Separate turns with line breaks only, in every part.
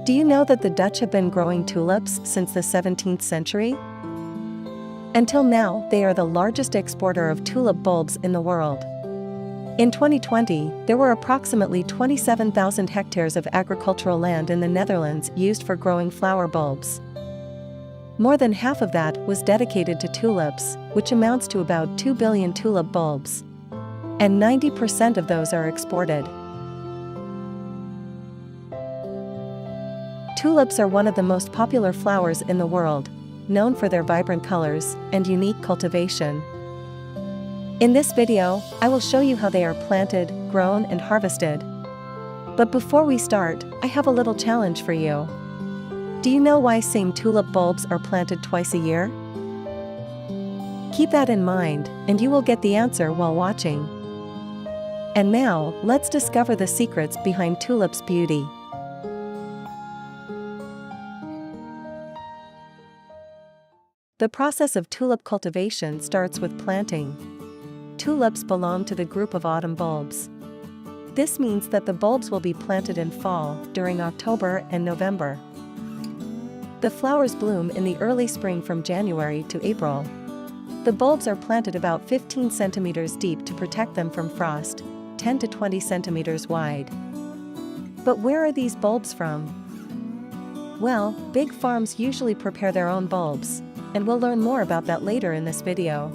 Do you know that the Dutch have been growing tulips since the 17th century? Until now, they are the largest exporter of tulip bulbs in the world. In 2020, there were approximately 27,000 hectares of agricultural land in the Netherlands used for growing flower bulbs. More than half of that was dedicated to tulips, which amounts to about 2 billion tulip bulbs. And 90% of those are exported. Tulips are one of the most popular flowers in the world, known for their vibrant colors and unique cultivation. In this video, I will show you how they are planted, grown, and harvested. But before we start, I have a little challenge for you. Do you know why same tulip bulbs are planted twice a year? Keep that in mind, and you will get the answer while watching. And now, let's discover the secrets behind tulips' beauty. The process of tulip cultivation starts with planting. Tulips belong to the group of autumn bulbs. This means that the bulbs will be planted in fall, during October and November. The flowers bloom in the early spring from January to April. The bulbs are planted about 15 centimeters deep to protect them from frost, 10 to 20 centimeters wide. But where are these bulbs from? Well, big farms usually prepare their own bulbs, and we'll learn more about that later in this video.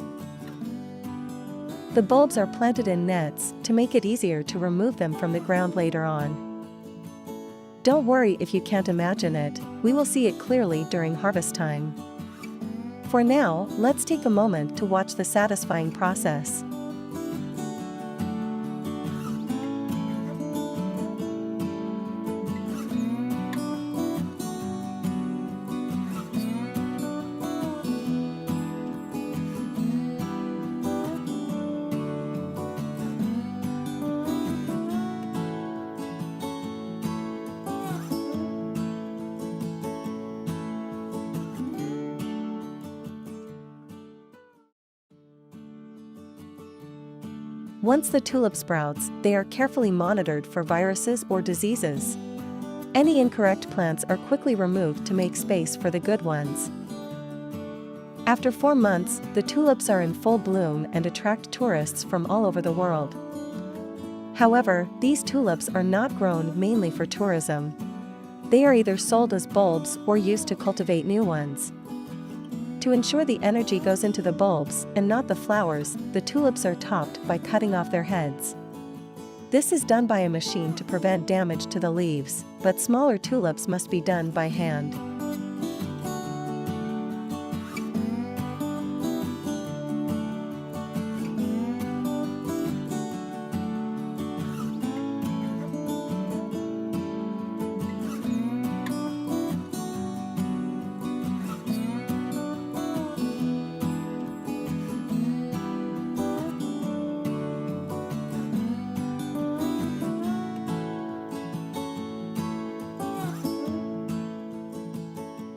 The bulbs are planted in nets to make it easier to remove them from the ground later on. Don't worry if you can't imagine it, we will see it clearly during harvest time. For now, let's take a moment to watch the satisfying process. Once the tulip sprouts, they are carefully monitored for viruses or diseases. Any incorrect plants are quickly removed to make space for the good ones. After 4 months, the tulips are in full bloom and attract tourists from all over the world. However, these tulips are not grown mainly for tourism. They are either sold as bulbs or used to cultivate new ones. To ensure the energy goes into the bulbs and not the flowers, the tulips are topped by cutting off their heads. This is done by a machine to prevent damage to the leaves, but smaller tulips must be done by hand.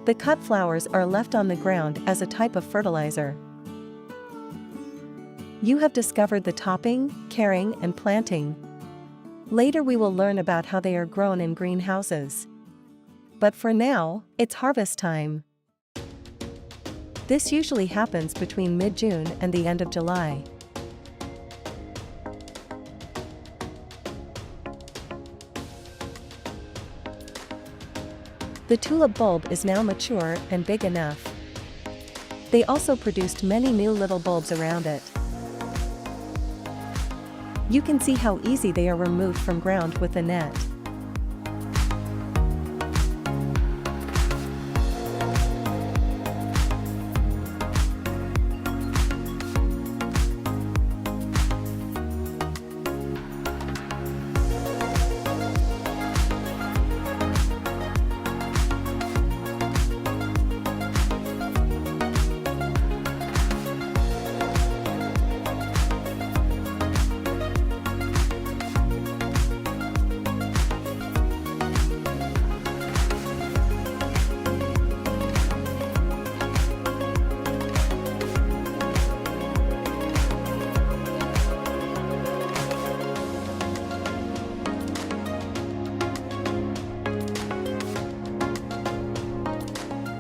The cut flowers are left on the ground as a type of fertilizer. You have discovered the topping, caring, and planting. Later we will learn about how they are grown in greenhouses. But for now, it's harvest time. This usually happens between mid-June and the end of July. The tulip bulb is now mature and big enough. They also produced many new little bulbs around it. You can see how easy they are removed from ground with the net.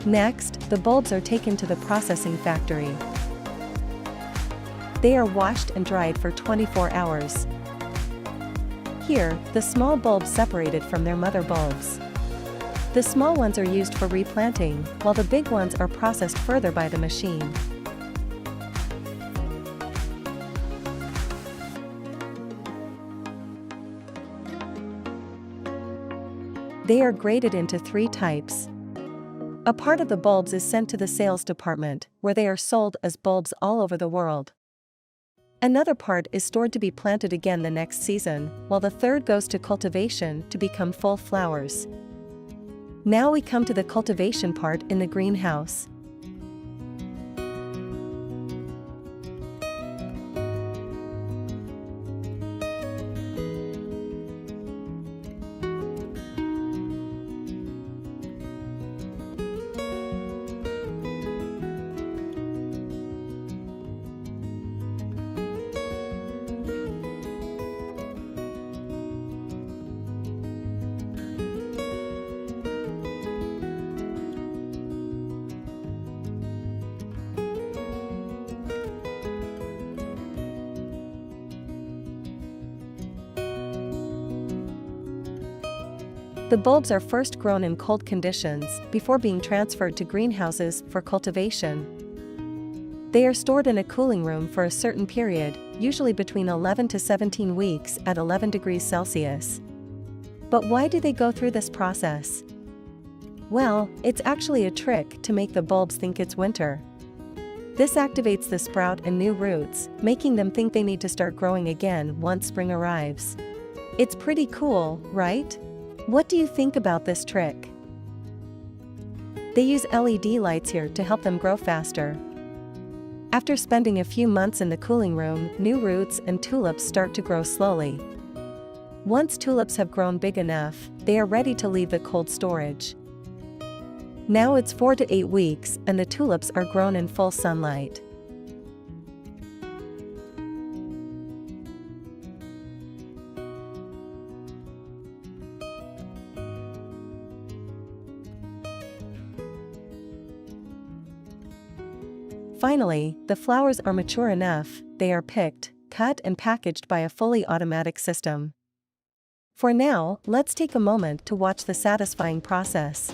Next, the bulbs are taken to the processing factory. They are washed and dried for 24 hours. Here, the small bulbs separated from their mother bulbs. The small ones are used for replanting, while the big ones are processed further by the machine. They are graded into 3 types. A part of the bulbs is sent to the sales department, where they are sold as bulbs all over the world. Another part is stored to be planted again the next season, while the third goes to cultivation to become full flowers. Now we come to the cultivation part in the greenhouse. The bulbs are first grown in cold conditions before being transferred to greenhouses for cultivation. They are stored in a cooling room for a certain period, usually between 11 to 17 weeks at 11 degrees Celsius. But why do they go through this process? Well, it's actually a trick to make the bulbs think it's winter. This activates the sprout and new roots, making them think they need to start growing again once spring arrives. It's pretty cool, right? What do you think about this trick? They use LED lights here to help them grow faster. After spending a few months in the cooling room, new roots and tulips start to grow slowly. Once tulips have grown big enough, they are ready to leave the cold storage. Now it's 4 to 8 weeks and the tulips are grown in full sunlight. Finally, the flowers are mature enough, they are picked, cut and packaged by a fully automatic system. For now, let's take a moment to watch the satisfying process.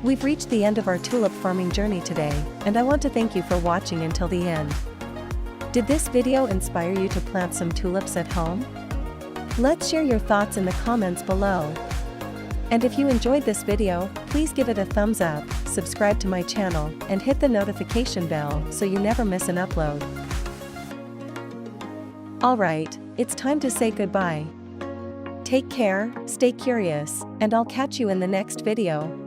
We've reached the end of our tulip farming journey today, and I want to thank you for watching until the end. Did this video inspire you to plant some tulips at home? Let's share your thoughts in the comments below. And if you enjoyed this video, please give it a thumbs up, subscribe to my channel, and hit the notification bell so you never miss an upload. Alright, it's time to say goodbye. Take care, stay curious, and I'll catch you in the next video.